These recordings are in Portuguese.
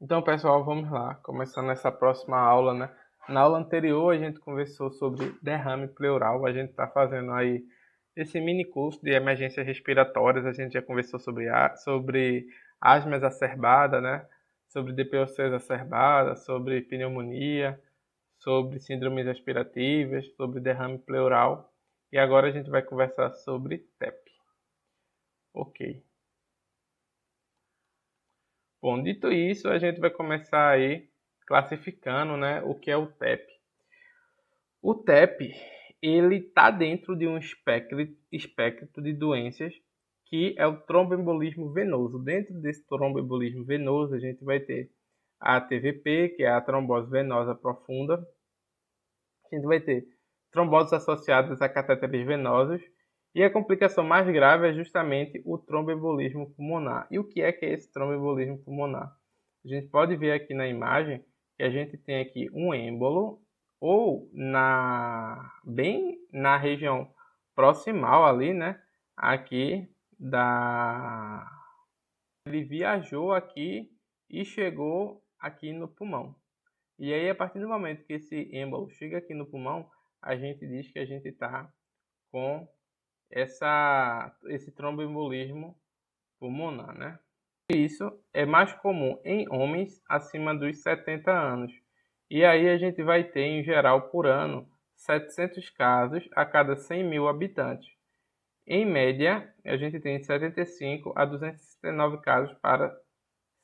Então, pessoal, vamos lá, começando essa próxima aula, né? Na aula anterior, a gente conversou sobre derrame pleural. A gente está fazendo aí esse mini curso de emergências respiratórias. A gente já conversou sobre asma exacerbada, né? Sobre DPOC exacerbada, sobre pneumonia, sobre síndromes respirativas, sobre derrame pleural. E agora a gente vai conversar sobre TEP. Ok. Bom, dito isso, a gente vai começar aí classificando, né, o que é o TEP. O TEP, ele está dentro de um espectro de doenças que é o tromboembolismo venoso. Dentro desse tromboembolismo venoso, a gente vai ter a TVP, que é a trombose venosa profunda. A gente vai ter tromboses associadas a catéteres venosos. E a complicação mais grave é justamente o tromboembolismo pulmonar. E o que é esse tromboembolismo pulmonar? A gente pode ver aqui na imagem que a gente tem aqui um êmbolo ou bem na região proximal ali, né? Aqui da ele viajou aqui e chegou aqui no pulmão. E aí, a partir do momento que esse êmbolo chega aqui no pulmão, a gente diz que a gente está com esse tromboembolismo pulmonar, né? Isso é mais comum em homens acima dos 70 anos. E aí a gente vai ter, em geral, por ano, 700 casos a cada 100 mil habitantes. Em média, a gente tem 75 a 269 casos para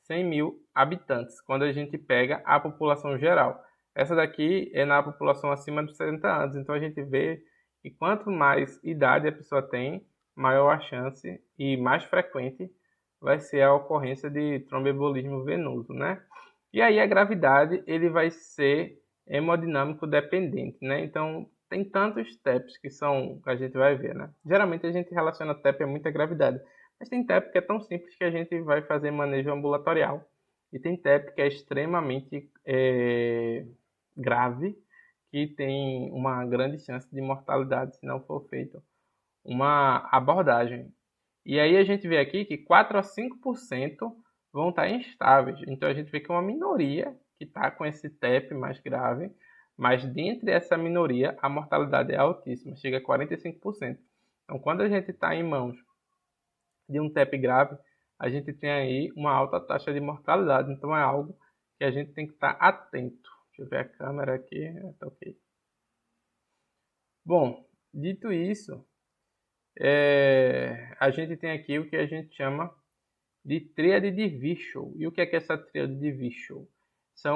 100 mil habitantes, quando a gente pega a população geral. Essa daqui é na população acima dos 70 anos. Então a gente vê que quanto mais idade a pessoa tem, maior a chance e mais frequente vai ser a ocorrência de tromboembolismo venoso, né? E aí a gravidade ele vai ser hemodinâmico dependente, né? Então tem tantos TEPs que a gente vai ver, né? Geralmente a gente relaciona TEP a muita gravidade, mas tem TEP que é tão simples que a gente vai fazer manejo ambulatorial. E tem TEP que é extremamente grave, que tem uma grande chance de mortalidade se não for feita uma abordagem. E aí a gente vê aqui que 4 a 5% vão estar instáveis. Então a gente vê que é uma minoria que está com esse TEP mais grave, mas dentre essa minoria a mortalidade é altíssima, chega a 45%. Então quando a gente está em mãos de um TEP grave, a gente tem aí uma alta taxa de mortalidade. Então é algo que a gente tem que estar atento. Deixa eu ver a câmera aqui. Tá ok. Bom, dito isso, a gente tem aqui o que a gente chama de tríade de Virchow. E o que é essa tríade de Virchow?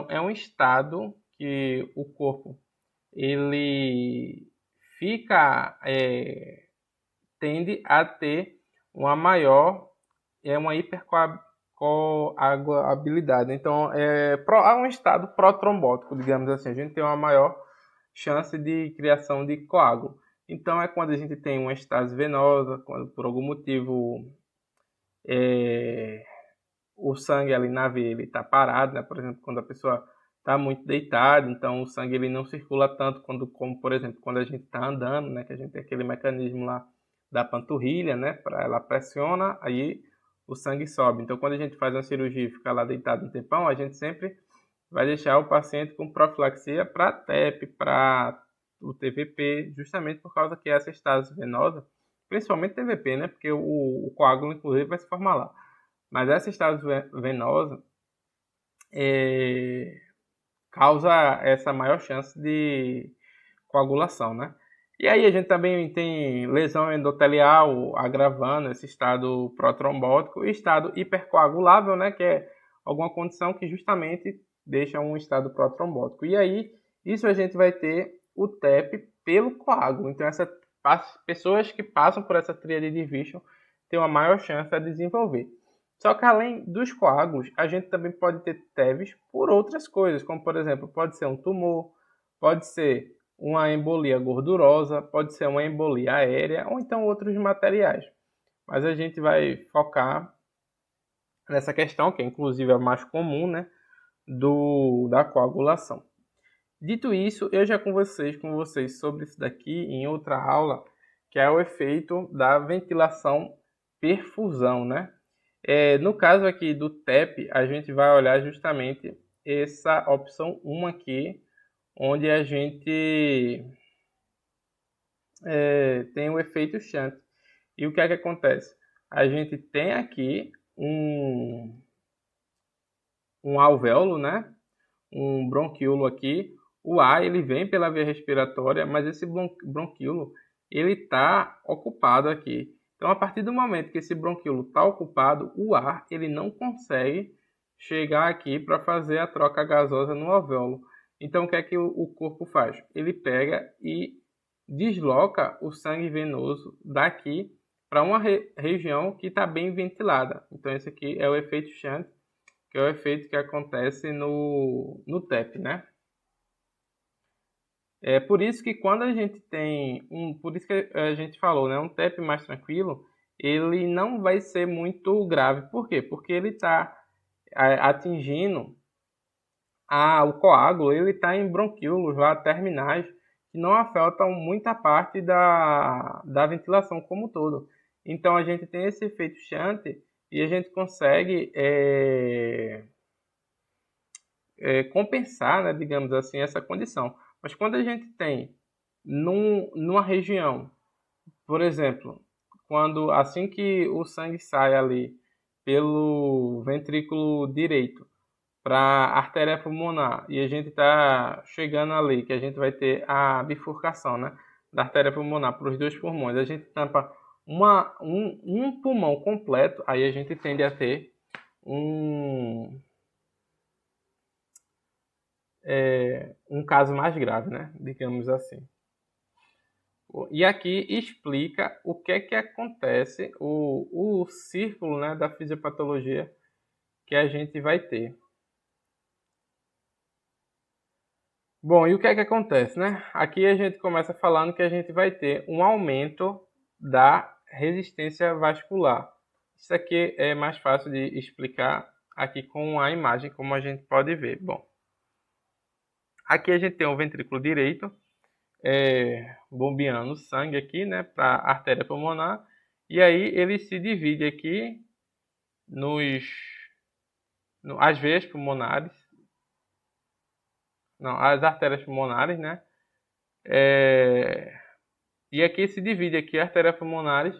É um estado que o corpo ele fica tende a ter uma maior uma hipercoagulabilidade. Então, há um estado protrombótico, digamos assim. A gente tem uma maior chance de criação de coágulo. Então, é quando a gente tem uma estase venosa, quando por algum motivo o sangue ali na veia está parado, né? Por exemplo, quando a pessoa está muito deitada, então o sangue ele não circula tanto como, por exemplo, quando a gente está andando, né? Que a gente tem aquele mecanismo lá da panturrilha, né? Para ela pressiona, aí o sangue sobe. Então, quando a gente faz uma cirurgia e fica lá deitado um tempão, a gente sempre vai deixar o paciente com profilaxia para TEP, para o TVP, justamente por causa que essa estase venosa, principalmente TVP, né? Porque o coágulo, inclusive, vai se formar lá. Mas essa estase venosa causa essa maior chance de coagulação, né? E aí a gente também tem lesão endotelial agravando esse estado protrombótico e estado hipercoagulável, né? Que é alguma condição que justamente deixa um estado protrombótico. E aí, isso a gente vai ter o TEP pelo coágulo. Então, essas pessoas que passam por essa tríade de Virchow têm uma maior chance de desenvolver. Só que além dos coágulos, a gente também pode ter TEVs por outras coisas, como por exemplo, pode ser um tumor, pode ser uma embolia gordurosa, pode ser uma embolia aérea ou então outros materiais. Mas a gente vai focar nessa questão, que é inclusive a mais comum, né, da coagulação. Dito isso, eu já conversei com vocês sobre isso daqui em outra aula, que é o efeito da ventilação perfusão, né? No caso aqui do TEP, a gente vai olhar justamente essa opção 1 aqui, onde a gente tem o efeito shunt. E o que é que acontece? A gente tem aqui um alvéolo, né? Um bronquíolo aqui. O ar ele vem pela via respiratória, mas esse bronquíolo ele está ocupado aqui. Então, a partir do momento que esse bronquíolo está ocupado, o ar ele não consegue chegar aqui para fazer a troca gasosa no alvéolo. Então, o que é que o corpo faz? Ele pega e desloca o sangue venoso daqui para uma região que está bem ventilada. Então, esse aqui é o efeito shunt, que é o efeito que acontece no TEP, né? É por isso que quando a gente tem por isso que a gente falou, né, um TEP mais tranquilo, ele não vai ser muito grave. Por quê? Porque ele está atingindo o coágulo, ele está em bronquíolos lá terminais que não afetam muita parte da ventilação como um todo. Então a gente tem esse efeito shunt e a gente consegue compensar, né, digamos assim, essa condição. Mas quando a gente tem numa região, por exemplo, quando assim que o sangue sai ali pelo ventrículo direito para a artéria pulmonar e a gente está chegando ali, que a gente vai ter a bifurcação, né, da artéria pulmonar para os dois pulmões, a gente tampa um pulmão completo, aí a gente tende a ter um caso mais grave, né? Digamos assim. E aqui explica o que é que acontece, o círculo, né, da fisiopatologia que a gente vai ter. Bom, e o que é que acontece, né? Aqui a gente começa falando que a gente vai ter um aumento da resistência vascular. Isso aqui é mais fácil de explicar aqui com a imagem, como a gente pode ver. Bom, aqui a gente tem o ventrículo direito, bombeando sangue aqui, né, para a artéria pulmonar, e aí ele se divide aqui as veias pulmonares, não, as artérias pulmonares, né, e aqui se divide aqui as artérias pulmonares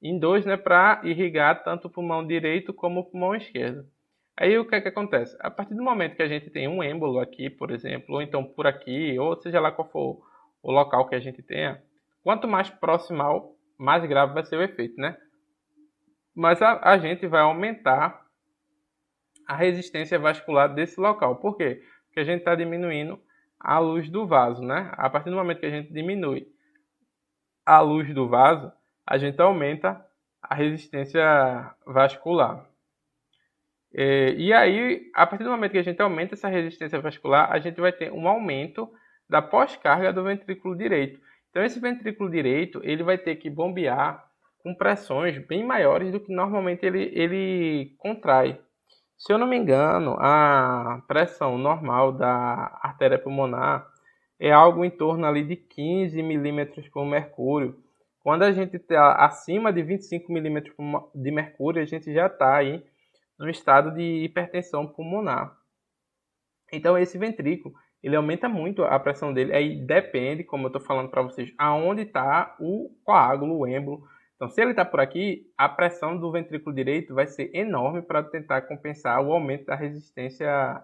em dois, né, para irrigar tanto o pulmão direito como o pulmão esquerdo. Aí o que é que acontece? A partir do momento que a gente tem um êmbolo aqui, por exemplo, ou então por aqui, ou seja lá qual for o local que a gente tenha, quanto mais proximal, mais grave vai ser o efeito, né? Mas a gente vai aumentar a resistência vascular desse local. Por quê? Porque a gente está diminuindo a luz do vaso, né? A partir do momento que a gente diminui a luz do vaso, a gente aumenta a resistência vascular. E aí, a partir do momento que a gente aumenta essa resistência vascular, a gente vai ter um aumento da pós-carga do ventrículo direito. Então, esse ventrículo direito ele vai ter que bombear com pressões bem maiores do que normalmente ele contrai. Se eu não me engano, a pressão normal da artéria pulmonar é algo em torno ali de 15 milímetros por mercúrio. Quando a gente está acima de 25 milímetros de mercúrio, a gente já está aí no estado de hipertensão pulmonar. Então esse ventrículo, ele aumenta muito a pressão dele, aí depende, como eu estou falando para vocês, aonde está o coágulo, o êmbolo. Então se ele está por aqui, a pressão do ventrículo direito vai ser enorme para tentar compensar o aumento da resistência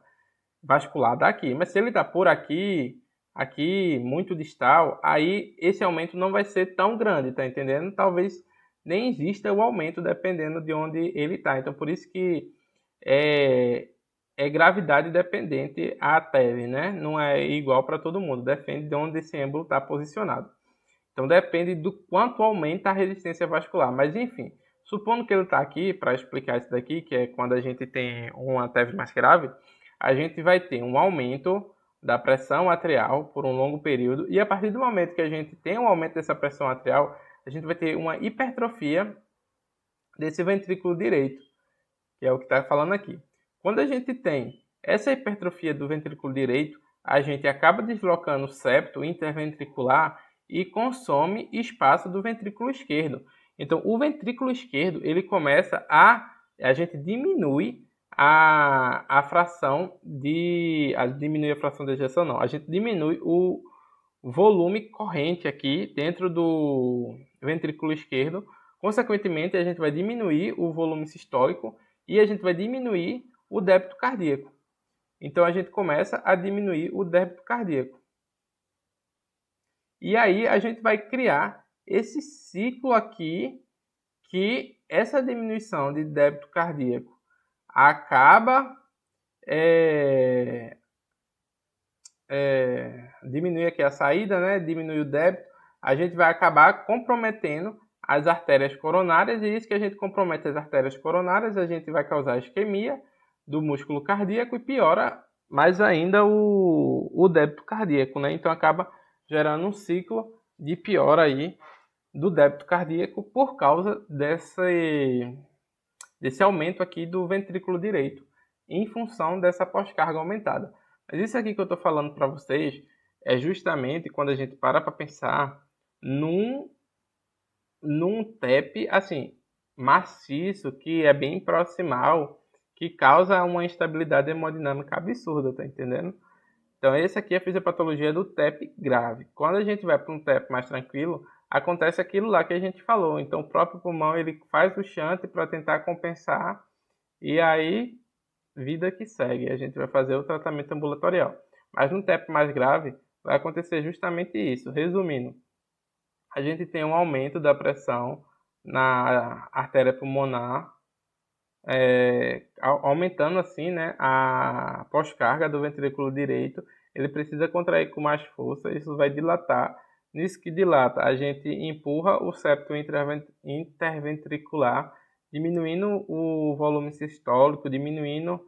vascular daqui. Mas se ele está por aqui, muito distal, aí esse aumento não vai ser tão grande, tá entendendo? Talvez nem exista o aumento dependendo de onde ele está. Então, por isso que é gravidade dependente a TEV, né? Não é igual para todo mundo, depende de onde esse êmbolo está posicionado. Então, depende do quanto aumenta a resistência vascular. Mas, enfim, supondo que ele está aqui, para explicar isso daqui, que é quando a gente tem uma TEV mais grave, a gente vai ter um aumento da pressão arterial por um longo período, e a partir do momento que a gente tem um aumento dessa pressão arterial, a gente vai ter uma hipertrofia desse ventrículo direito, que é o que está falando aqui. Quando a gente tem essa hipertrofia do ventrículo direito, a gente acaba deslocando o septo interventricular e consome espaço do ventrículo esquerdo. Então, o ventrículo esquerdo ele começa a a gente diminui a fração diminui a fração de ejeção, não. A gente diminui o volume corrente aqui dentro do ventrículo esquerdo. Consequentemente, a gente vai diminuir o volume sistólico e a gente vai diminuir o débito cardíaco. Então, a gente começa a diminuir o débito cardíaco. E aí, a gente vai criar esse ciclo aqui, que essa diminuição de débito cardíaco acaba diminui aqui a saída, né? Diminui o débito, a gente vai acabar comprometendo as artérias coronárias, e isso que a gente compromete as artérias coronárias, a gente vai causar isquemia do músculo cardíaco e piora mais ainda o débito cardíaco, né? Então acaba gerando um ciclo de piora aí do débito cardíaco por causa desse aumento aqui do ventrículo direito, em função dessa pós-carga aumentada. Mas isso aqui que eu estou falando para vocês é justamente quando a gente para pensar num TEP assim, maciço, que é bem proximal, que causa uma instabilidade hemodinâmica absurda, tá entendendo? Então, esse aqui é a fisiopatologia do TEP grave. Quando a gente vai para um TEP mais tranquilo, acontece aquilo lá que a gente falou. Então, o próprio pulmão ele faz o shunt para tentar compensar, e aí, vida que segue. A gente vai fazer o tratamento ambulatorial. Mas no TEP mais grave, vai acontecer justamente isso. Resumindo, a gente tem um aumento da pressão na artéria pulmonar, aumentando assim, né, a pós-carga do ventrículo direito. Ele precisa contrair com mais força, isso vai dilatar. Nisso que dilata, a gente empurra o septo interventricular, diminuindo o volume sistólico, diminuindo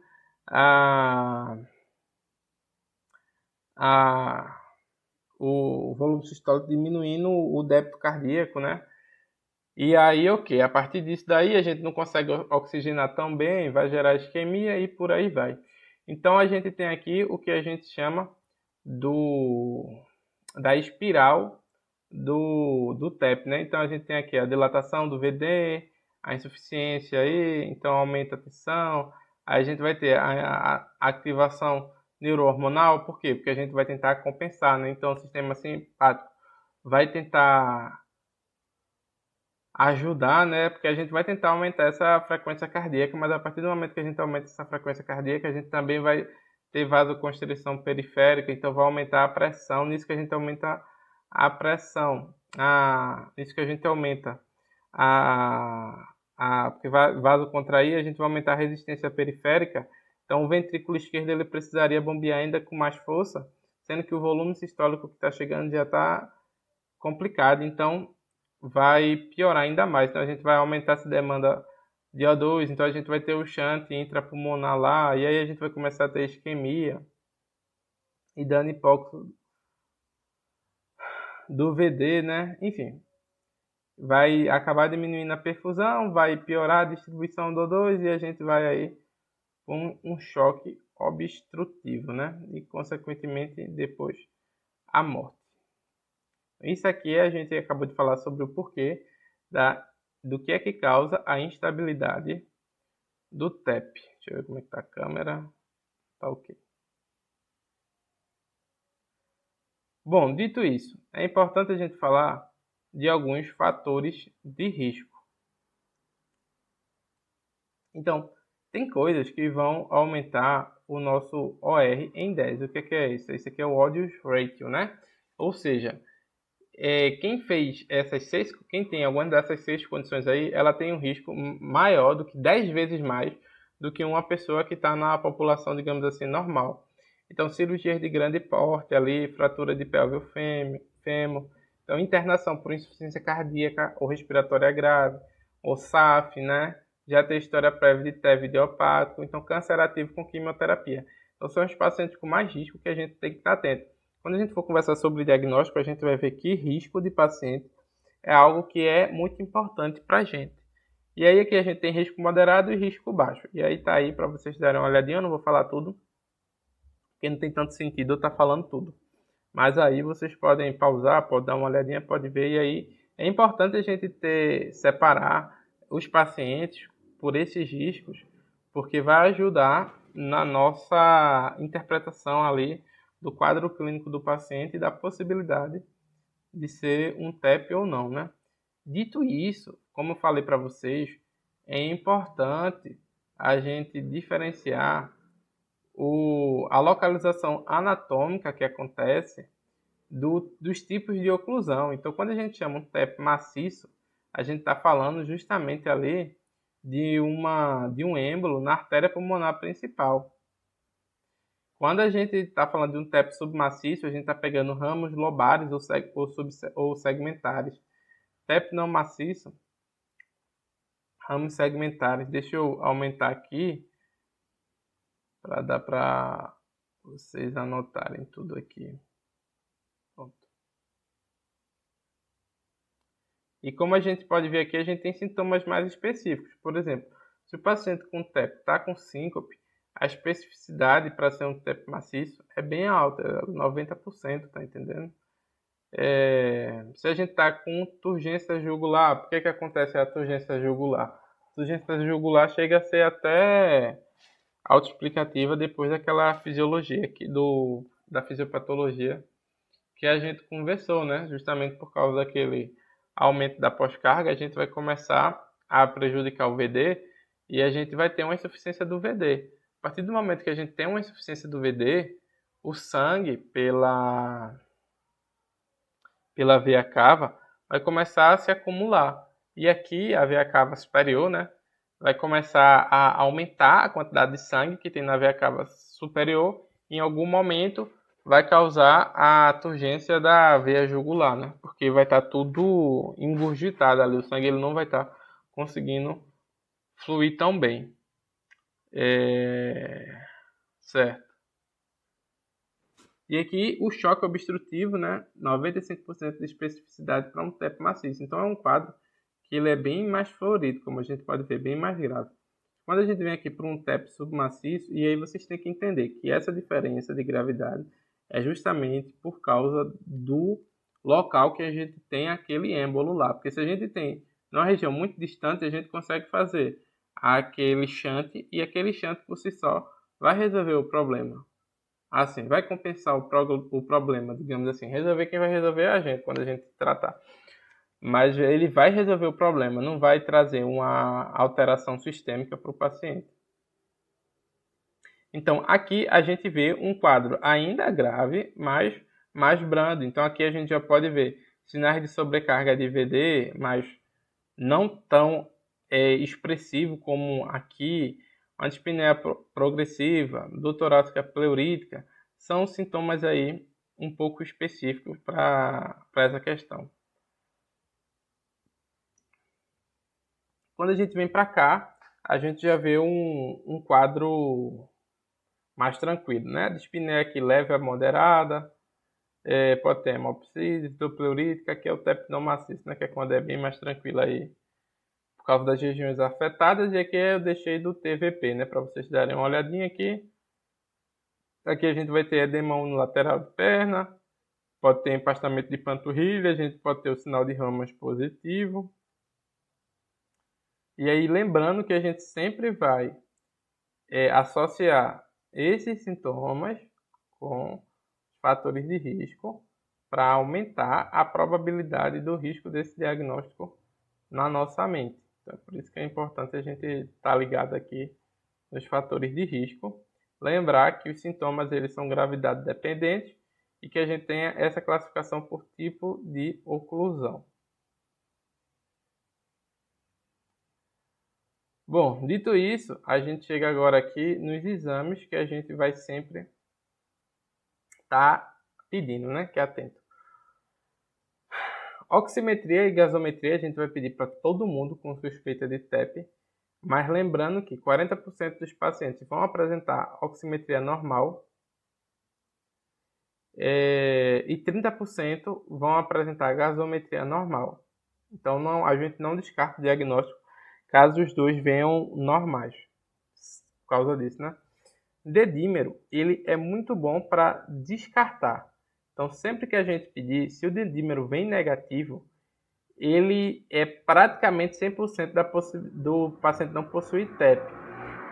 o volume sistólico, diminuindo o débito cardíaco, né? E aí, ok, a partir disso daí a gente não consegue oxigenar tão bem, vai gerar isquemia e por aí vai. Então a gente tem aqui o que a gente chama da espiral do TEP, né? Então a gente tem aqui a dilatação do VD, a insuficiência aí, então aumenta a tensão, aí a gente vai ter a ativação neurohormonal, por quê? Porque a gente vai tentar compensar, né? Então o sistema simpático vai tentar ajudar, né? Porque a gente vai tentar aumentar essa frequência cardíaca, mas a partir do momento que a gente aumenta essa frequência cardíaca, a gente também vai ter vasoconstrição periférica, então vai aumentar a pressão, nisso que a gente aumenta a pressão, nisso que a gente aumenta porque vai vasocontrair, a gente vai aumentar a resistência periférica, então o ventrículo esquerdo ele precisaria bombear ainda com mais força, sendo que o volume sistólico que está chegando já está complicado, então vai piorar ainda mais. Então a gente vai aumentar essa demanda de O2, então a gente vai ter o shunt intrapulmonar lá, e aí a gente vai começar a ter isquemia e dano hipóxico do VD, né? Enfim, vai acabar diminuindo a perfusão, vai piorar a distribuição do O2 e a gente vai aí com um choque obstrutivo, né? E consequentemente depois a morte. Isso aqui a gente acabou de falar sobre o porquê do que é que causa a instabilidade do TEP. Deixa eu ver como é que tá a câmera. Tá ok. Bom, dito isso, é importante a gente falar de alguns fatores de risco. Então, tem coisas que vão aumentar o nosso OR em 10. O que é isso? Esse aqui é o Odds Ratio, né? Ou seja, quem tem alguma dessas 6 condições aí, ela tem um risco maior do que 10 vezes mais do que uma pessoa que está na população, digamos assim, normal. Então, cirurgias de grande porte ali, fratura de pelve ou fêmur, então internação por insuficiência cardíaca ou respiratória grave, ou SAF, né? Já tem história prévia de TEV idiopático, então câncer ativo com quimioterapia. Então, são os pacientes com mais risco que a gente tem que estar atento. Quando a gente for conversar sobre diagnóstico, a gente vai ver que risco de paciente é algo que é muito importante para a gente. E aí aqui a gente tem risco moderado e risco baixo. E aí tá aí para vocês darem uma olhadinha, eu não vou falar tudo, porque não tem tanto sentido eu estar falando tudo. Mas aí vocês podem pausar, podem dar uma olhadinha, pode ver. E aí é importante a gente separar os pacientes por esses riscos, porque vai ajudar na nossa interpretação ali do quadro clínico do paciente e da possibilidade de ser um TEP ou não, né? Dito isso, como eu falei para vocês, é importante a gente diferenciar a localização anatômica que acontece dos tipos de oclusão. Então, quando a gente chama um TEP maciço, a gente está falando justamente ali de um êmbolo na artéria pulmonar principal. Quando a gente está falando de um TEP submaciço, a gente está pegando ramos lobares ou segmentares. TEP não maciço, ramos segmentares. Deixa eu aumentar aqui para dar para vocês anotarem tudo aqui. Pronto. E como a gente pode ver aqui, a gente tem sintomas mais específicos. Por exemplo, se o paciente com TEP está com síncope, a especificidade para ser um TEP maciço é bem alta, é 90%, tá entendendo? Se a gente está com turgência jugular, por que acontece a turgência jugular? A turgência jugular chega a ser até autoexplicativa depois daquela fisiologia aqui da fisiopatologia que a gente conversou, né? Justamente por causa daquele aumento da pós-carga, a gente vai começar a prejudicar o VD e a gente vai ter uma insuficiência do VD. A partir do momento que a gente tem uma insuficiência do VD, o sangue pela veia cava vai começar a se acumular. E aqui a veia cava superior, né, vai começar a aumentar a quantidade de sangue que tem na veia cava superior. Em algum momento vai causar a turgência da veia jugular, né, porque vai estar tudo engurgitado ali. O sangue ele não vai estar conseguindo fluir tão bem. Certo. E aqui o choque obstrutivo, né, 95% de especificidade para um TEP maciço. Então é um quadro que ele é bem mais florido, como a gente pode ver, bem mais grave. Quando a gente vem aqui para um TEP submaciço, e aí vocês têm que entender que essa diferença de gravidade é justamente por causa do local que a gente tem aquele êmbolo lá. Porque se a gente tem numa região muito distante, a gente consegue fazer aquele shunt, e aquele shunt por si só vai resolver o problema. Assim, vai compensar o problema, digamos assim. Resolver, quem vai resolver é a gente, quando a gente tratar. Mas ele vai resolver o problema, não vai trazer uma alteração sistêmica para o paciente. Então, aqui a gente vê um quadro ainda grave, mas mais brando. Então, aqui a gente já pode ver sinais de sobrecarga de VD, mas não tão expressivo como aqui, a dispneia progressiva, dor torácica pleurítica, são sintomas aí um pouco específicos para essa questão. Quando a gente vem para cá, a gente já vê um quadro mais tranquilo, né? Dispneia aqui leve a moderada, pode ter hemopsise, dor pleurítica, que é o TEP não maciço, né? Que é quando é bem mais tranquilo aí, por causa das regiões afetadas. E aqui eu deixei do TVP, né? Para vocês darem uma olhadinha aqui. Aqui a gente vai ter edema no lateral de perna, pode ter empastamento de panturrilha, a gente pode ter o sinal de Ramas positivo. E aí lembrando que a gente sempre vai associar esses sintomas com fatores de risco para aumentar a probabilidade do risco desse diagnóstico na nossa mente. Então, por isso que é importante a gente estar ligado aqui nos fatores de risco. Lembrar que os sintomas eles são gravidade dependentes e que a gente tenha essa classificação por tipo de oclusão. Bom, dito isso, a gente chega agora aqui nos exames que a gente vai sempre estar pedindo, né? Que é atento. Oximetria e gasometria a gente vai pedir para todo mundo com suspeita de TEP, mas lembrando que 40% dos pacientes vão apresentar oximetria normal e 30% vão apresentar gasometria normal. Então a gente não descarta o diagnóstico caso os dois venham normais, por causa disso, né? Dedímero, ele é muito bom para descartar. Então sempre que a gente pedir, se o dedímero vem negativo, ele é praticamente 100% do paciente não possuir TEP.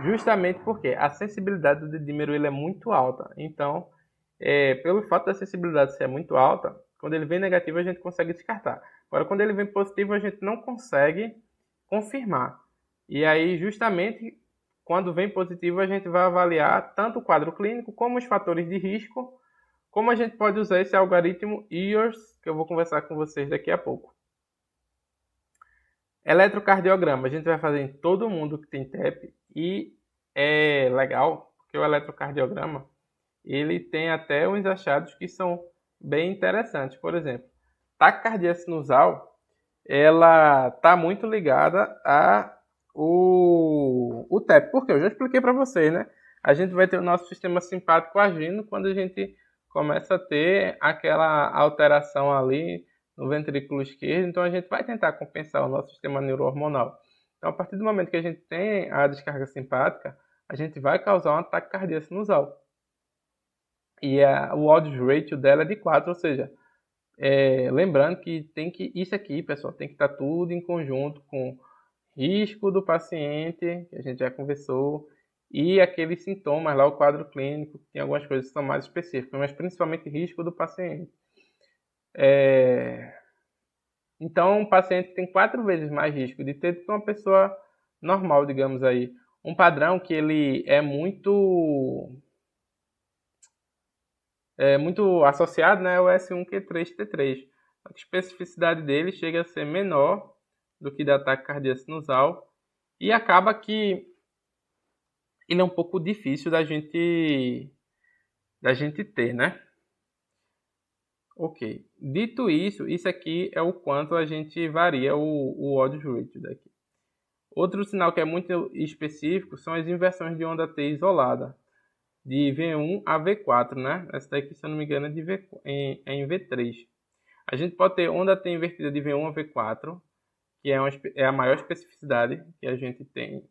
Justamente porque a sensibilidade do dedímero ele é muito alta. Então, pelo fato da sensibilidade ser muito alta, quando ele vem negativo a gente consegue descartar. Agora, quando ele vem positivo a gente não consegue confirmar. E aí, justamente, quando vem positivo a gente vai avaliar tanto o quadro clínico como os fatores de risco, como a gente pode usar esse algoritmo EARS, que eu vou conversar com vocês daqui a pouco. Eletrocardiograma, a gente vai fazer em todo mundo que tem TEP e é legal, porque o eletrocardiograma, ele tem até uns achados que são bem interessantes. Por exemplo, taquicardia sinusal, ela está muito ligada o TEP. Por quê? Eu já expliquei para vocês, né? A gente vai ter o nosso sistema simpático agindo quando a gente começa a ter aquela alteração ali no ventrículo esquerdo, então a gente vai tentar compensar o nosso sistema neurohormonal. Então, a partir do momento que a gente tem a descarga simpática, a gente vai causar um ataque cardíaco sinusal. E o odds ratio dela é de 4, ou seja, lembrando que isso aqui, pessoal, tem que estar tudo em conjunto com risco do paciente, que a gente já conversou, e aqueles sintomas lá, o quadro clínico, tem algumas coisas que são mais específicas, mas principalmente risco do paciente. Então, um paciente tem 4 vezes mais risco de ter do que uma pessoa normal, digamos aí. Um padrão que ele é muito associado, né, é o S1Q3T3. A especificidade dele chega a ser menor do que da ataque cardíaco sinusal e acaba que ele é um pouco difícil da gente ter, né? Ok. Dito isso, isso aqui é o quanto a gente varia o odds ratio daqui. Outro sinal que é muito específico são as inversões de onda T isolada, de V1 a V4, né? Essa daqui, se eu não me engano, é em V3. A gente pode ter onda T invertida de V1 a V4, que é a maior especificidade que a gente tem,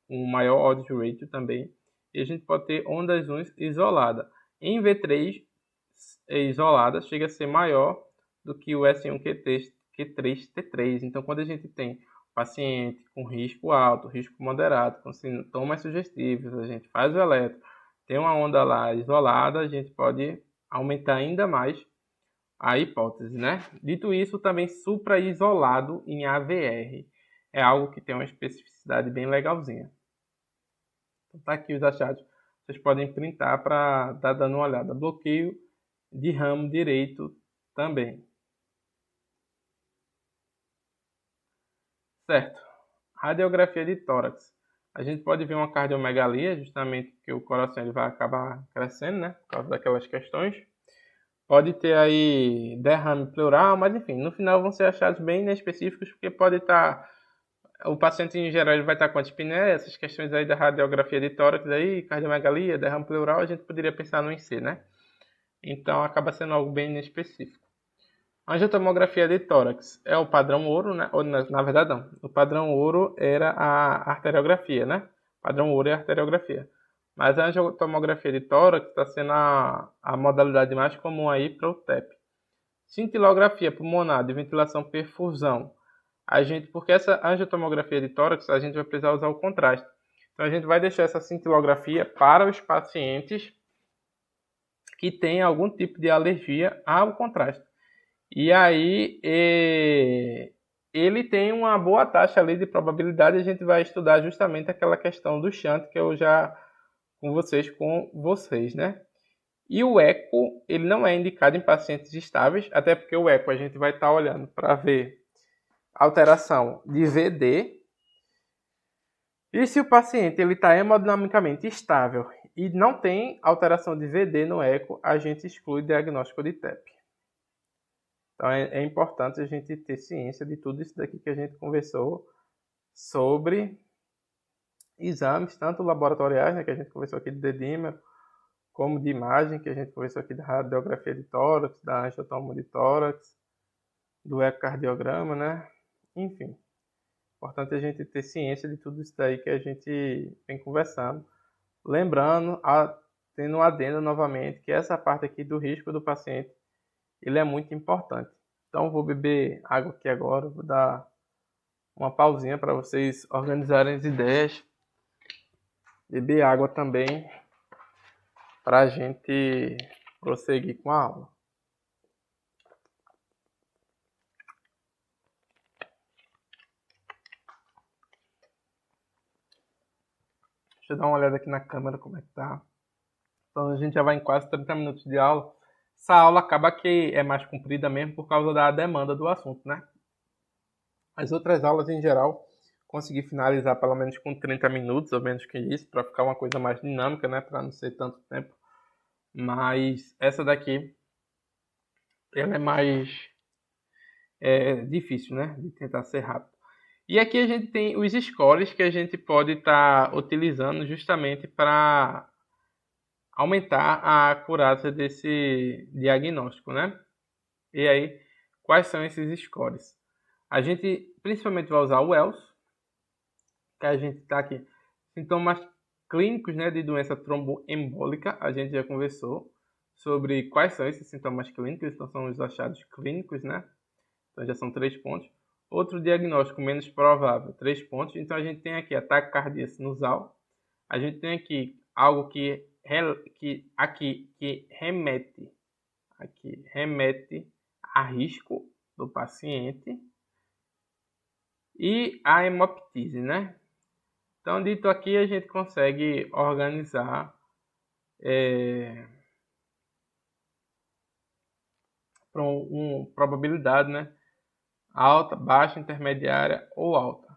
um maior odds ratio também. E a gente pode ter ondas 1 isolada. Em V3 isolada, chega a ser maior do que o S1Q3T3. Então, quando a gente tem paciente com risco alto, risco moderado, com sintomas sugestivos, a gente faz o eletro, tem uma onda lá isolada, a gente pode aumentar ainda mais a hipótese, né? Dito isso, também supra-isolado em AVR. É algo que tem uma especificidade bem legalzinha. Então tá aqui os achados. Vocês podem printar para estar dando uma olhada. Bloqueio de ramo direito também. Certo. Radiografia de tórax. A gente pode ver uma cardiomegalia, justamente porque o coração ele vai acabar crescendo, né? Por causa daquelas questões. Pode ter aí derrame pleural, mas enfim, no final vão ser achados bem inespecíficos, porque pode estar... O paciente em geral ele vai estar com a dispneia, essas questões aí da radiografia de tórax aí, cardiomegalia, derrame pleural, a gente poderia pensar no IC, né? Então acaba sendo algo bem inespecífico. Angiotomografia de tórax é o padrão ouro, né? Ou, na verdade não. O padrão ouro era a arteriografia, né? O padrão ouro é a arteriografia. Mas a angiotomografia de tórax está sendo a modalidade mais comum aí para o TEP. Cintilografia pulmonar de ventilação perfusão. Porque essa angiotomografia de tórax, a gente vai precisar usar o contraste. Então a gente vai deixar essa cintilografia para os pacientes que têm algum tipo de alergia ao contraste. E aí ele tem uma boa taxa ali de probabilidade. A gente vai estudar justamente aquela questão do shunt que eu já com vocês, né? E o eco, ele não é indicado em pacientes estáveis, até porque o eco a gente vai estar olhando para ver alteração de VD. E se o paciente ele está hemodinamicamente estável e não tem alteração de VD no eco, a gente exclui diagnóstico de TEP. Então é importante a gente ter ciência de tudo isso daqui que a gente conversou sobre exames, tanto laboratoriais, né, que a gente conversou aqui de dedímero, como de imagem, que a gente conversou aqui da radiografia de tórax, da angiotomo de tórax, do ecocardiograma, né? Enfim, importante a gente ter ciência de tudo isso daí que a gente vem conversando. Lembrando, tendo um adendo novamente, que essa parte aqui do risco do paciente, ele é muito importante. Então vou beber água aqui agora, vou dar uma pausinha para vocês organizarem as ideias. Beber água também para a gente prosseguir com a aula. Deixa eu dar uma olhada aqui na câmera como é que tá. Então a gente já vai em quase 30 minutos de aula. Essa aula acaba que é mais comprida mesmo por causa da demanda do assunto, né? As outras aulas em geral, consegui finalizar pelo menos com 30 minutos, ou menos que isso, para ficar uma coisa mais dinâmica, né? Para não ser tanto tempo. Mas essa daqui, ela é mais difícil, né? De tentar ser rápido. E aqui a gente tem os scores que a gente pode estar utilizando justamente para aumentar a acurácia desse diagnóstico, né? E aí, quais são esses scores? A gente principalmente vai usar o Wells, que a gente está aqui. Sintomas clínicos, né, de doença tromboembólica, a gente já conversou sobre quais são esses sintomas clínicos, então são os achados clínicos, né? Então já são 3 pontos. Outro diagnóstico menos provável, 3 pontos. Então a gente tem aqui ataque cardíaco sinusal. A gente tem aqui algo que remete a risco do paciente e a hemoptise, né? Então, dito aqui, a gente consegue organizar para uma probabilidade, né? Alta, baixa, intermediária ou alta.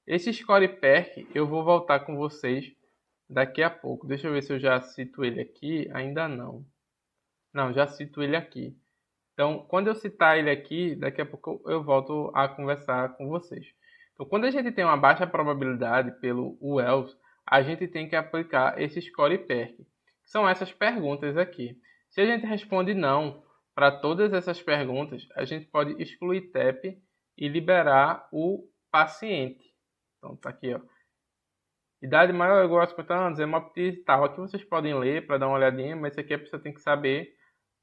Esse score PERC eu vou voltar com vocês daqui a pouco. Deixa eu ver se eu já cito ele aqui. Ainda não. Não, já cito ele aqui. Então, quando eu citar ele aqui, daqui a pouco eu volto a conversar com vocês. Então, quando a gente tem uma baixa probabilidade pelo Wells, a gente tem que aplicar esse score PERC. São essas perguntas aqui. Se a gente responde não para todas essas perguntas, a gente pode excluir TEP e liberar o paciente. Então, tá aqui, ó. Idade maior ou igual a 50 anos, hemoptise e tal. Aqui vocês podem ler para dar uma olhadinha, mas isso aqui a pessoa tem que saber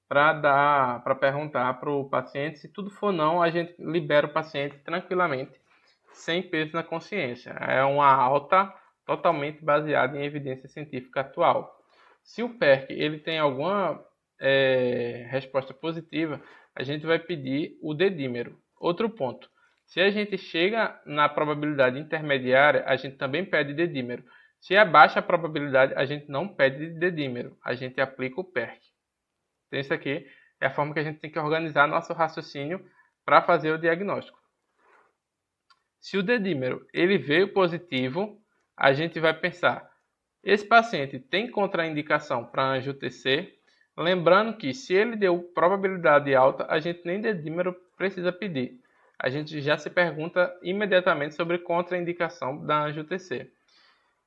para perguntar para o paciente. Se tudo for não, a gente libera o paciente tranquilamente, sem peso na consciência. É uma alta totalmente baseada em evidência científica atual. Se o PERC ele tem alguma resposta positiva, a gente vai pedir o dedímero. Outro ponto, se a gente chega na probabilidade intermediária, a gente também pede dedímero. Se é baixa a probabilidade, a gente não pede dedímero, a gente aplica o PERC. Então, isso aqui é a forma que a gente tem que organizar nosso raciocínio para fazer o diagnóstico. Se o dedímero ele veio positivo, a gente vai pensar, esse paciente tem contraindicação para angio-TC? Lembrando que se ele deu probabilidade alta, a gente nem dedímero precisa pedir. A gente já se pergunta imediatamente sobre contraindicação da angio-TC.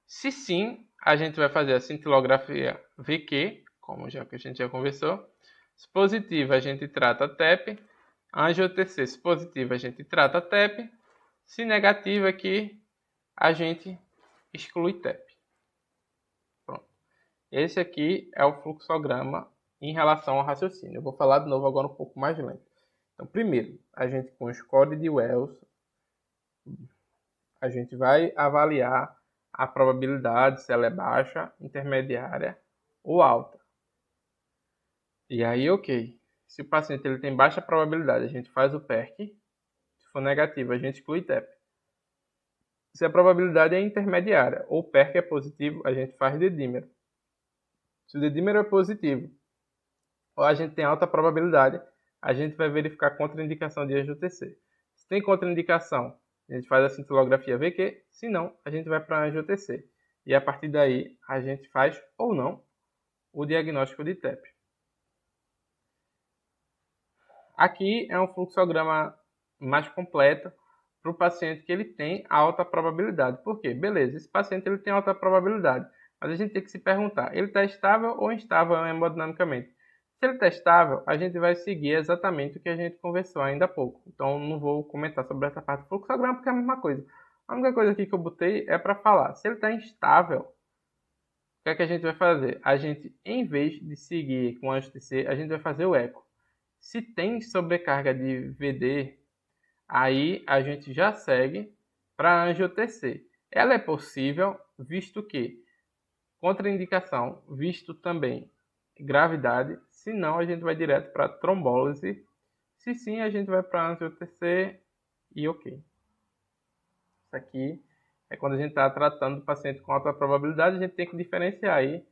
Se sim, a gente vai fazer a cintilografia VQ, como já que a gente já conversou. Se positivo, a gente trata TEP. Angio-TC, se positivo, a gente trata TEP. Se negativo aqui, a gente exclui TEP. Pronto. Esse aqui é o fluxograma em relação ao raciocínio. Eu vou falar de novo agora um pouco mais lento. Então, primeiro, a gente com o score de Wells, a gente vai avaliar a probabilidade se ela é baixa, intermediária ou alta. E aí, ok. Se o paciente ele tem baixa probabilidade, a gente faz o PERC. Se for negativo, a gente exclui TEP. Se a probabilidade é intermediária ou PERC é positivo, a gente faz dedímero. Se o dedímero é positivo ou a gente tem alta probabilidade, a gente vai verificar contraindicação de angio-TC. Se tem contraindicação, a gente faz a cintilografia VQ. Se não, a gente vai para a angio-TC. E a partir daí, a gente faz ou não o diagnóstico de TEP. Aqui é um fluxograma mais completo para o paciente que ele tem alta probabilidade. Por quê? Beleza, esse paciente ele tem alta probabilidade, mas a gente tem que se perguntar, ele está estável ou instável hemodinamicamente? Se ele está estável, a gente vai seguir exatamente o que a gente conversou ainda há pouco. Então, não vou comentar sobre essa parte do fluxograma, porque é a mesma coisa. A única coisa aqui que eu botei é para falar. Se ele está instável, o que é que a gente vai fazer? A gente, em vez de seguir com a angio-TC, a gente vai fazer o eco. Se tem sobrecarga de VD, aí a gente já segue para a angiotensina. Ela é possível, visto que contraindicação, visto também gravidade. Se não, a gente vai direto para trombólise. Se sim, a gente vai para angiotensina e ok. Isso aqui é quando a gente está tratando do paciente com alta probabilidade, a gente tem que diferenciar aí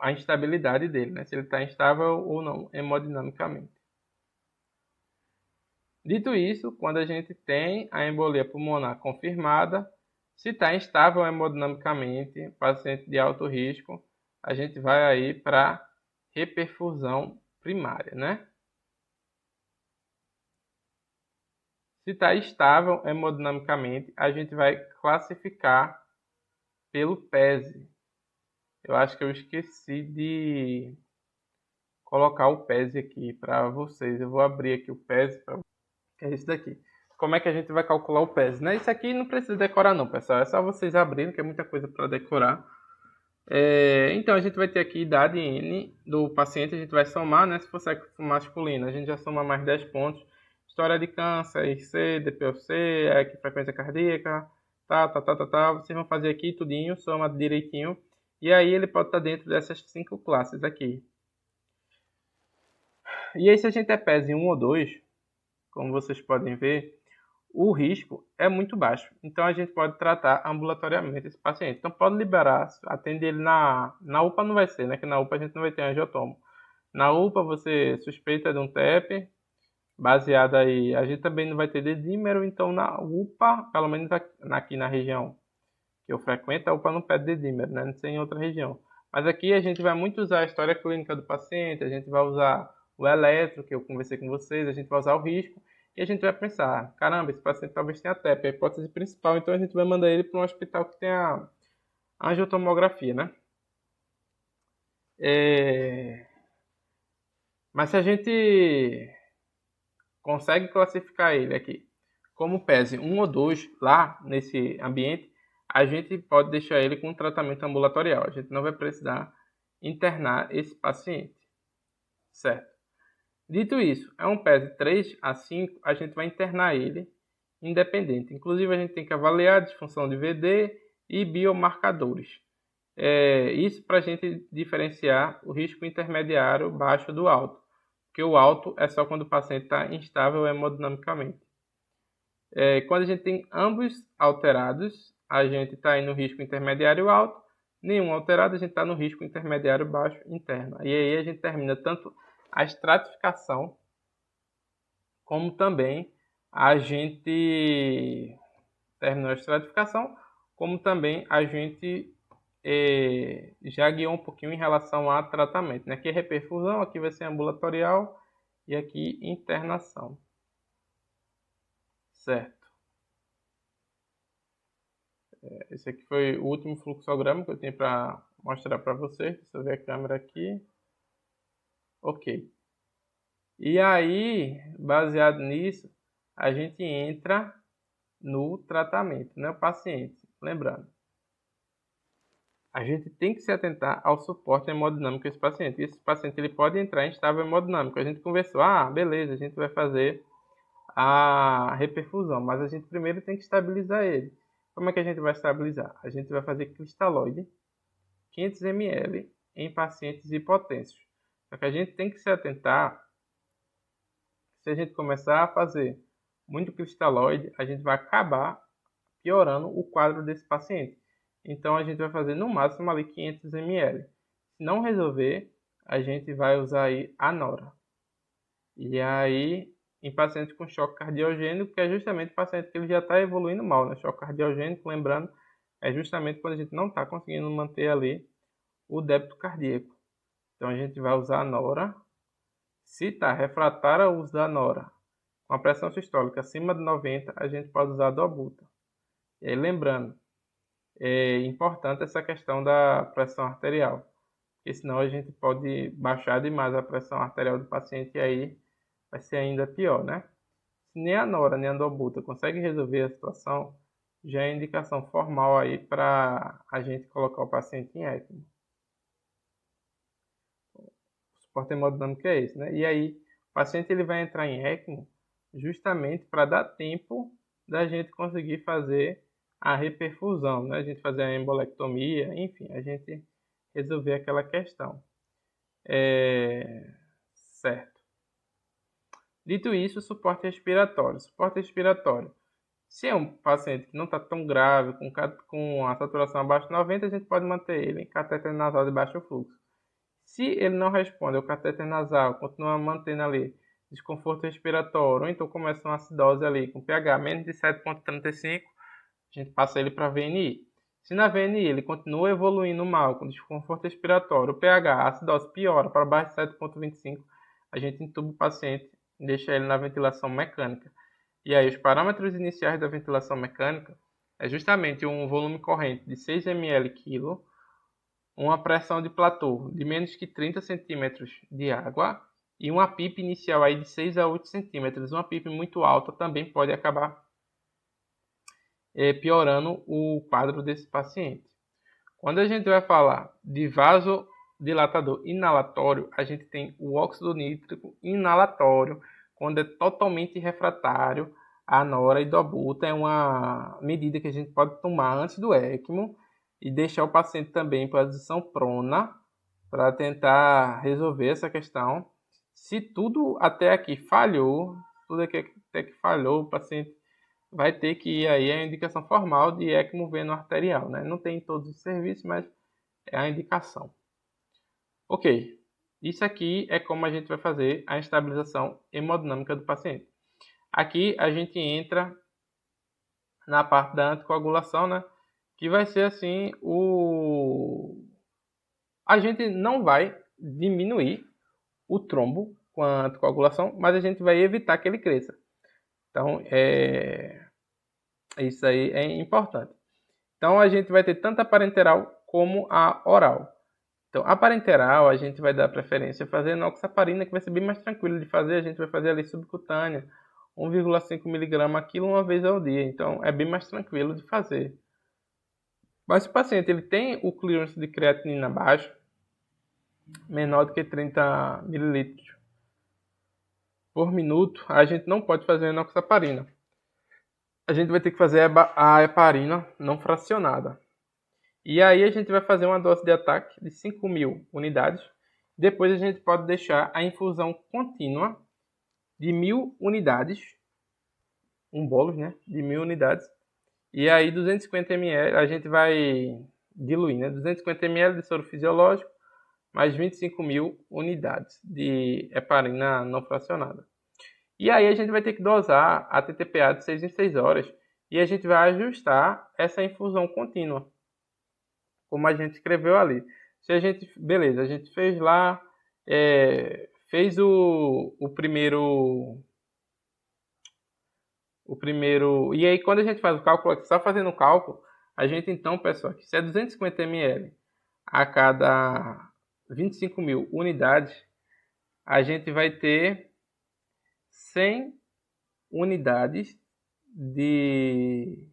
a instabilidade dele, né? Se ele está instável ou não hemodinamicamente. Dito isso, quando a gente tem a embolia pulmonar confirmada, se está instável hemodinamicamente, paciente de alto risco, a gente vai aí para reperfusão primária, né? Se está estável hemodinamicamente, a gente vai classificar pelo PESE. Eu acho que eu esqueci de colocar o PESE aqui para vocês. Eu vou abrir aqui o PESE para que é isso daqui. Como é que a gente vai calcular o PESE, né? Isso aqui não precisa decorar não, pessoal. É só vocês abrirem, que é muita coisa para decorar. Então, a gente vai ter aqui idade N do paciente. A gente vai somar, né? Se for sexo masculino, a gente já soma mais 10 pontos. História de câncer, IC, DPOC, frequência cardíaca, tá. Vocês vão fazer aqui tudinho, soma direitinho. E aí ele pode estar dentro dessas 5 classes aqui. E aí, se a gente é PESE 1 ou 2, como vocês podem ver, o risco é muito baixo. Então, a gente pode tratar ambulatorialmente esse paciente. Então, pode liberar, atender ele na UPA não vai ser, né? Que na UPA a gente não vai ter angiotomo. Na UPA, você suspeita de um TEP, baseado aí, a gente também não vai ter dedímero, então na UPA, pelo menos aqui na região que eu frequento, a UPA não pede dedímero, né? Não sei em outra região. Mas aqui a gente vai muito usar a história clínica do paciente, a gente vai usar o eletro, que eu conversei com vocês, a gente vai usar o risco, e a gente vai pensar, caramba, esse paciente talvez tenha TEP, é a hipótese principal, então a gente vai mandar ele para um hospital que tenha angiotomografia, né? Mas se a gente consegue classificar ele aqui como PESE 1 ou 2 lá nesse ambiente, a gente pode deixar ele com tratamento ambulatorial. A gente não vai precisar internar esse paciente, certo? Dito isso, é um PESE 3 a 5, a gente vai internar ele independente. Inclusive, a gente tem que avaliar a disfunção de VD e biomarcadores. Isso para a gente diferenciar o risco intermediário baixo do alto, porque o alto é só quando o paciente está instável hemodinamicamente. Quando a gente tem ambos alterados, a gente está no risco intermediário alto, nenhum alterado, a gente está no risco intermediário baixo interno. E aí a gente termina tanto a estratificação, como também a gente terminou a estratificação, como também a gente já guiou um pouquinho em relação a tratamento, né? Aqui é reperfusão, aqui vai ser ambulatorial e aqui internação, certo? Esse aqui foi o último fluxograma que eu tenho para mostrar para vocês. Deixa eu ver a câmera aqui. Ok. E aí, baseado nisso, a gente entra no tratamento, né? O paciente, lembrando, a gente tem que se atentar ao suporte hemodinâmico desse paciente. Esse paciente ele pode entrar em estável hemodinâmico. A gente conversou, beleza, a gente vai fazer a reperfusão, mas a gente primeiro tem que estabilizar ele. Como é que a gente vai estabilizar? A gente vai fazer cristalóide 500 ml em pacientes hipotensos. Só que a gente tem que se atentar, se a gente começar a fazer muito cristalóide, a gente vai acabar piorando o quadro desse paciente. Então a gente vai fazer no máximo ali 500 ml. Se não resolver, a gente vai usar aí a nora. E aí, em pacientes com choque cardiogênico, que é justamente o paciente que ele já está evoluindo mal, né? Choque cardiogênico, lembrando, é justamente quando a gente não está conseguindo manter ali o débito cardíaco. Então a gente vai usar a nora. Se está refratário ao uso da nora, com a pressão sistólica acima de 90, a gente pode usar a dobuta. E aí, lembrando, é importante essa questão da pressão arterial, porque senão a gente pode baixar demais a pressão arterial do paciente e aí vai ser ainda pior, né? Se nem a nora nem a dobuta consegue resolver a situação, já é indicação formal aí para a gente colocar o paciente em ECMO. Os suporte hemodinâmico é esse, né? E aí, o paciente ele vai entrar em ECMO justamente para dar tempo da gente conseguir fazer a reperfusão, né? A gente fazer a embolectomia, enfim, a gente resolver aquela questão. Certo. Dito isso, suporte respiratório. Suporte respiratório. Se é um paciente que não está tão grave, com a saturação abaixo de 90, a gente pode manter ele em catéter nasal de baixo fluxo. Se ele não responde ao catéter nasal, continua mantendo ali desconforto respiratório, ou então começa uma acidose ali com pH menos de 7,35, a gente passa ele para VNI. Se na VNI ele continua evoluindo mal, com desconforto respiratório, o pH, a acidose piora para baixo de 7,25, a gente entuba o paciente e deixa ele na ventilação mecânica. E aí os parâmetros iniciais da ventilação mecânica é justamente um volume corrente de 6 ml quilo, uma pressão de platô de menos que 30 centímetros de água e uma PIP inicial aí de 6 a 8 centímetros. Uma PIP muito alta também pode acabar piorando o quadro desse paciente. Quando a gente vai falar de vasodilatador inalatório, a gente tem o óxido nítrico inalatório, quando é totalmente refratário à nora e dobuta. É uma medida que a gente pode tomar antes do ECMO e deixar o paciente também em posição prona para tentar resolver essa questão. Se tudo até aqui falhou, o paciente vai ter que ir aí a indicação formal de ECMO veno-arterial, né? Não tem em todos os serviços, mas é a indicação. Ok, isso aqui é como a gente vai fazer a estabilização hemodinâmica do paciente. Aqui a gente entra na parte da anticoagulação, né? Que vai ser assim, a gente não vai diminuir o trombo com a anticoagulação, mas a gente vai evitar que ele cresça. Então, isso aí é importante. Então, a gente vai ter tanto a parenteral como a oral. Então, a parenteral, a gente vai dar preferência a fazer enoxaparina, que vai ser bem mais tranquilo de fazer. A gente vai fazer ali subcutânea, 1,5 mg a quilo uma vez ao dia. Então, é bem mais tranquilo de fazer. Mas se o paciente ele tem o clearance de creatinina baixo, menor do que 30 ml por minuto, a gente não pode fazer enoxaparina. A gente vai ter que fazer a heparina não fracionada. E aí a gente vai fazer uma dose de ataque de 5.000 unidades. Depois a gente pode deixar a infusão contínua de 1.000 unidades. Um bolus, né? De 1.000 unidades. E aí 250 ml a gente vai diluir, né? 250 ml de soro fisiológico mais 25.000 unidades de heparina não fracionada. E aí a gente vai ter que dosar a TTPA de 6 em 6 horas. E a gente vai ajustar essa infusão contínua, como a gente escreveu ali. Se a gente, beleza, a gente fez lá, fez o primeiro, e aí quando a gente faz o cálculo, só fazendo o cálculo, a gente então, pessoal, que se é 250 ml a cada 25.000 unidades, a gente vai ter 100 unidades de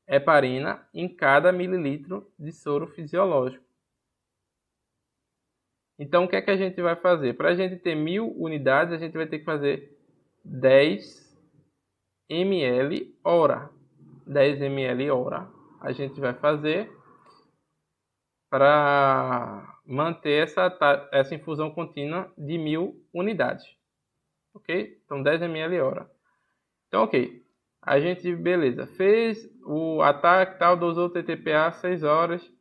heparina em cada mililitro de soro fisiológico. Então, o que é que a gente vai fazer? Para a gente ter 1.000 unidades, a gente vai ter que fazer 10 ml hora. 10 ml hora a gente vai fazer para manter essa infusão contínua de 1.000 unidades. Ok? Então, 10 ml hora. Então, ok. A gente, beleza, fez o ataque, tal, dosou o TTPA 6 horas,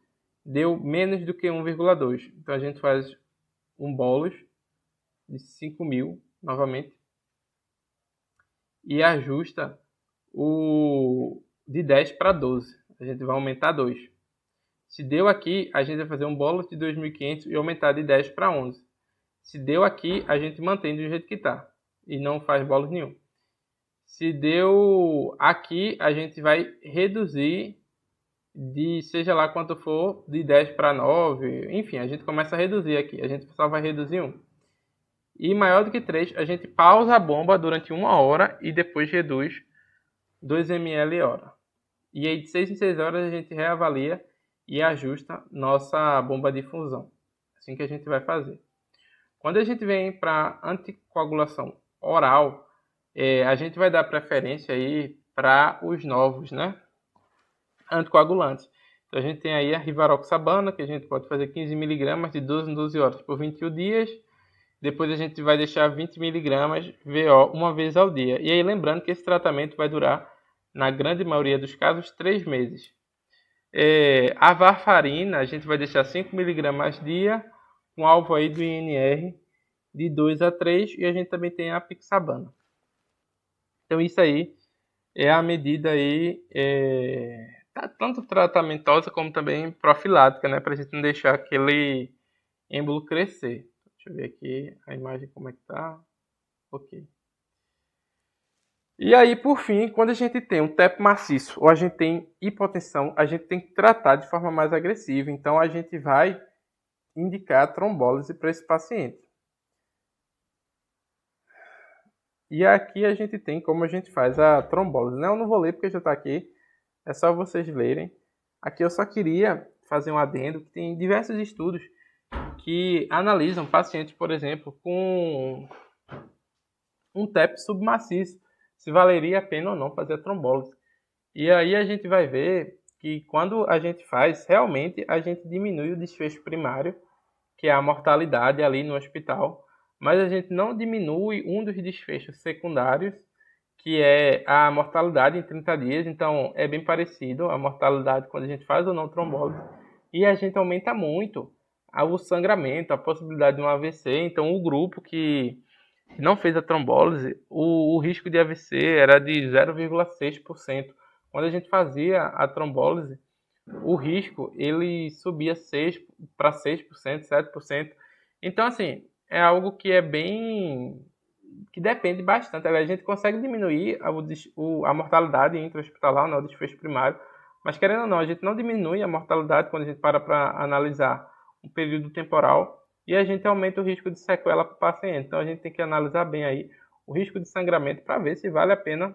deu menos do que 1,2. Então, a gente faz um bolus de 5.000, novamente, e ajusta o de 10 para 12. A gente vai aumentar 2. Se deu aqui, a gente vai fazer um bolus de 2.500 e aumentar de 10 para 11. Se deu aqui, a gente mantém do jeito que está e não faz bolus nenhum. Se deu aqui, a gente vai reduzir de, seja lá quanto for, de 10 para 9. Enfim, a gente começa a reduzir aqui. A gente só vai reduzir 1. E maior do que 3, a gente pausa a bomba durante 1 hora e depois reduz 2 ml hora. E aí de 6 em 6 horas a gente reavalia e ajusta nossa bomba de infusão. Assim que a gente vai fazer. Quando a gente vem para anticoagulação oral, a gente vai dar preferência aí para os novos, né? Anticoagulantes. Então a gente tem aí a rivaroxabana, que a gente pode fazer 15 mg de 12 em 12 horas por 21 dias. Depois a gente vai deixar 20 mg VO uma vez ao dia. E aí lembrando que esse tratamento vai durar, na grande maioria dos casos, 3 meses. A varfarina a gente vai deixar 5 mg dia, com alvo aí do INR de 2 a 3, e a gente também tem a apixabana. Então isso aí é a medida aí, tanto tratamentosa como também profilática, né, para a gente não deixar aquele êmbolo crescer. Deixa eu ver aqui a imagem como é que tá. Ok. E aí, por fim, quando a gente tem um TEP maciço ou a gente tem hipotensão, a gente tem que tratar de forma mais agressiva. Então, a gente vai indicar a trombólise para esse paciente. E aqui a gente tem como a gente faz a trombólise. Eu não vou ler porque já está aqui, é só vocês lerem. Aqui eu só queria fazer um adendo que tem diversos estudos que analisam pacientes, por exemplo, com um TEP submaciço, se valeria a pena ou não fazer a trombólise. E aí a gente vai ver que quando a gente faz, realmente a gente diminui o desfecho primário, que é a mortalidade ali no hospital, mas a gente não diminui um dos desfechos secundários, que é a mortalidade em 30 dias. Então é bem parecido a mortalidade quando a gente faz ou não trombólise, e a gente aumenta muito o sangramento, a possibilidade de um AVC. Então o grupo que não fez a trombólise, o risco de AVC era de 0,6%. Quando a gente fazia a trombólise, o risco ele subia 6 para 6%, 7%. Então, assim, é algo que é bem... que depende bastante. A gente consegue diminuir a mortalidade intra-hospitalar, né, o desfecho primário, mas querendo ou não, a gente não diminui a mortalidade quando a gente para analisar um período temporal, e a gente aumenta o risco de sequela para o paciente. Então a gente tem que analisar bem aí o risco de sangramento para ver se vale a pena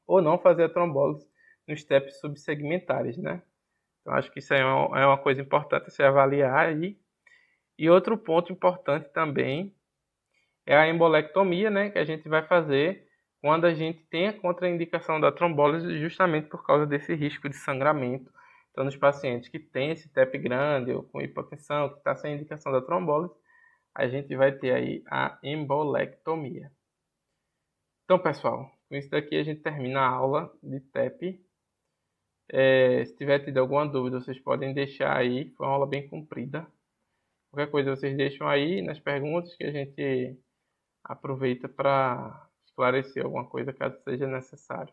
ou não fazer a trombólise nos steps subsegmentares, né? Então acho que isso aí é uma coisa importante se avaliar aí. E outro ponto importante também é a embolectomia, né, que a gente vai fazer quando a gente tem a contraindicação da trombólise, justamente por causa desse risco de sangramento. Então, nos pacientes que têm esse TEP grande ou com hipotensão, que está sem indicação da trombólise, a gente vai ter aí a embolectomia. Então, pessoal, com isso daqui a gente termina a aula de TEP. Se tiver tido alguma dúvida, vocês podem deixar aí. Foi uma aula bem comprida. Qualquer coisa vocês deixam aí nas perguntas que a gente aproveita para esclarecer alguma coisa caso seja necessário.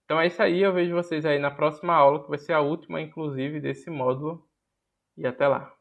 Então é isso aí, eu vejo vocês aí na próxima aula, que vai ser a última, inclusive, desse módulo. E até lá!